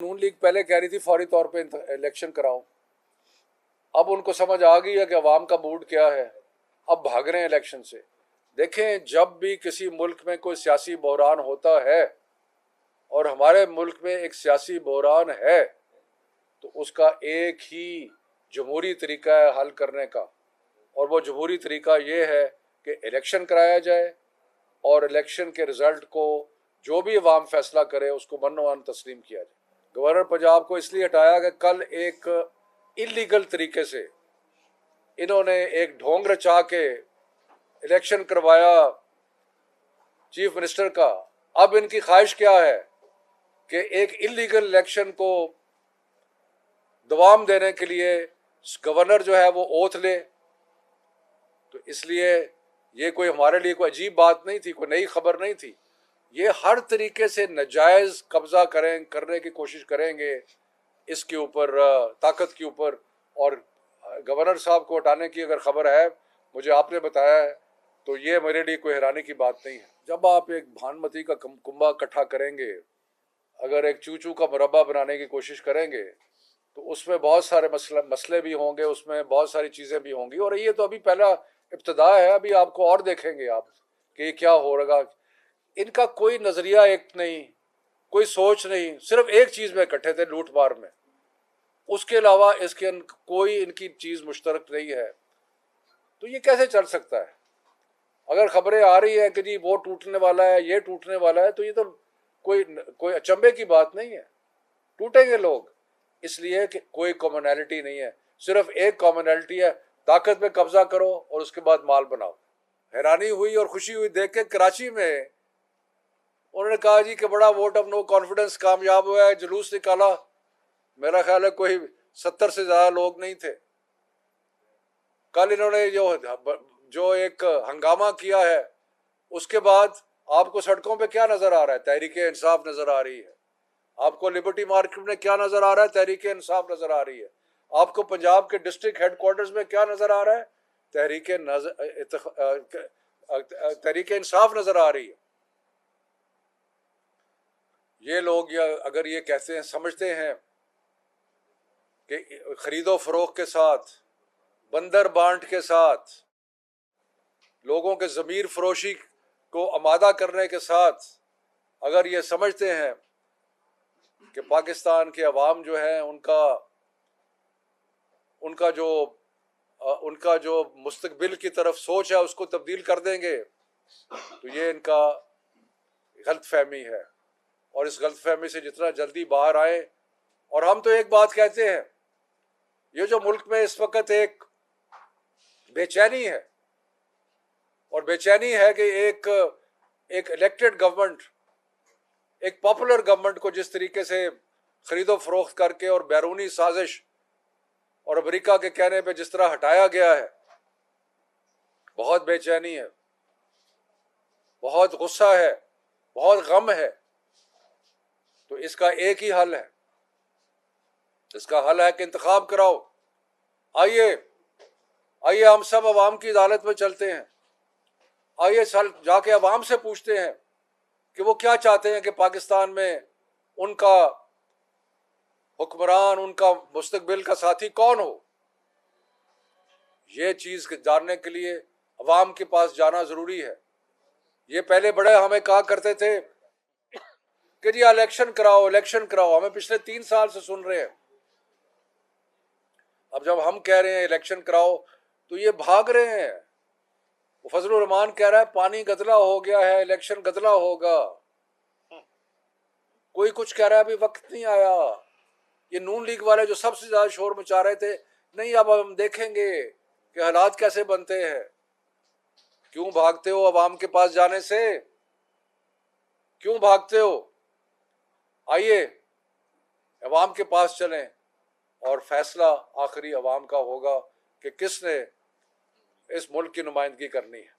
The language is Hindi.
नून लीग पहले कह रही थी फौरी तौर पे इलेक्शन कराओ। अब उनको समझ आ गई है कि अवाम का मूड क्या है, अब भाग रहे हैं इलेक्शन से। देखें, जब भी किसी मुल्क में कोई सियासी बहरान होता है, और हमारे मुल्क में एक सियासी बहरान है, तो उसका एक ही जमहूरी तरीका है हल करने का, और वो जमहूरी तरीका ये है कि इलेक्शन कराया जाए और इलेक्शन के रिजल्ट को जो भी अवाम फैसला करे उसको मनोमान तस्लीम किया जाए। गवर्नर पंजाब को इसलिए हटाया कि कल एक इलीगल तरीके से इन्होंने एक ढोंग रचा के इलेक्शन करवाया चीफ मिनिस्टर का। अब इनकी ख्वाहिश क्या है कि एक इलीगल इलेक्शन को दवाम देने के लिए गवर्नर जो है वो ओथ ले। तो इसलिए ये कोई हमारे लिए कोई अजीब बात नहीं थी, कोई नई खबर नहीं थी। ये हर तरीके से नाजायज कब्जा करने की कोशिश करेंगे इसके ऊपर, ताकत के ऊपर। और गवर्नर साहब को हटाने की अगर खबर है, मुझे आपने बताया है, तो ये मेरे लिए कोई हैरानी की बात नहीं है। जब आप एक भानुमती का कुंभा इकट्ठा करेंगे, अगर एक चूचू का मुरब्बा बनाने की कोशिश करेंगे, तो उसमें बहुत सारे मसले भी होंगे, उसमें बहुत सारी चीज़ें भी होंगी। और ये तो अभी पहला इब्तदा है, अभी आपको और देखेंगे आप कि ये क्या हो रहा। इनका कोई नज़रिया एक नहीं, कोई सोच नहीं, सिर्फ एक चीज़ में इकट्ठे थे, लूट मार में। उसके अलावा इसके कोई इनकी चीज़ मुश्तरक नहीं है। तो ये कैसे चल सकता है? अगर खबरें आ रही है कि जी वो टूटने वाला है, ये टूटने वाला है, तो ये तो कोई अचंभे की बात नहीं है। टूटेंगे लोग, इसलिए कि कोई कॉमनैलिटी नहीं है, सिर्फ एक कॉमनैलिटी है, ताकत में कब्जा करो और उसके बाद माल बनाओ। हैरानी हुई और खुशी हुई देख के, कराची में उन्होंने कहा जी कि बड़ा वोट ऑफ नो कॉन्फिडेंस कामयाब हुआ है, जुलूस निकाला। मेरा ख्याल है कोई 70 से ज़्यादा लोग नहीं थे। कल इन्होंने जो एक हंगामा किया है, उसके बाद आपको सड़कों पे क्या नज़र आ रहा है? तहरीक इंसाफ नज़र आ रही है। आपको लिबर्टी मार्केट में क्या नज़र आ रहा है? तहरीक इंसाफ नज़र आ रही है। आपको पंजाब के डिस्ट्रिक्ट हेडक्वार्टर्स में क्या नज़र आ रहा है? तहरीक इंसाफ नज़र आ रही है। ये लोग अगर ये कहते हैं, समझते हैं कि खरीदो फरोख्त के साथ, बंदर बांट के साथ, लोगों के ज़मीर फरोशी को आमादा करने के साथ, अगर ये समझते हैं कि पाकिस्तान के अवाम जो है उनका जो मुस्तकबिल की तरफ सोच है उसको तब्दील कर देंगे, तो ये इनका गलत फहमी है। और इस गलत फहमी से जितना जल्दी बाहर आए। और हम तो एक बात कहते हैं, ये जो मुल्क में इस वक्त एक बेचैनी है, और बेचैनी है कि एक इलेक्टेड गवर्नमेंट, एक पॉपुलर गवर्नमेंट को जिस तरीके से खरीदो फरोख्त करके और बैरूनी साजिश और अमेरिका के कहने पे जिस तरह हटाया गया है, बहुत बेचैनी है, बहुत गुस्सा है, बहुत गम है। तो इसका एक ही हल है, इसका हल है कि इंतखाब कराओ। आइए हम सब अवाम की अदालत में चलते हैं। आइए जाके अवाम से पूछते हैं कि वो क्या चाहते हैं कि पाकिस्तान में उनका हुक्मरान, उनका मुस्तकबिल का साथी कौन हो। ये चीज़ जानने के लिए अवाम के पास जाना ज़रूरी है। ये पहले बड़े हमें कहा करते थे कि जी इलेक्शन कराओ, इलेक्शन कराओ, हमें पिछले 3 साल से सुन रहे हैं। अब जब हम कह रहे हैं इलेक्शन कराओ, तो ये भाग रहे हैं। फजलुर रहमान कह रहा है पानी गदला हो गया है, इलेक्शन गदला होगा। कोई कुछ कह रहा है अभी वक्त नहीं आया। ये नून लीग वाले जो सबसे ज्यादा शोर मचा रहे थे, नहीं अब हम देखेंगे कि हालात कैसे बनते हैं। क्यों भागते हो अवाम के पास जाने से? क्यों भागते हो? आइए अवाम के पास चलें, और फैसला आखिरी अवाम का होगा कि किसने इस मुल्क की नुमाइंदगी करनी है।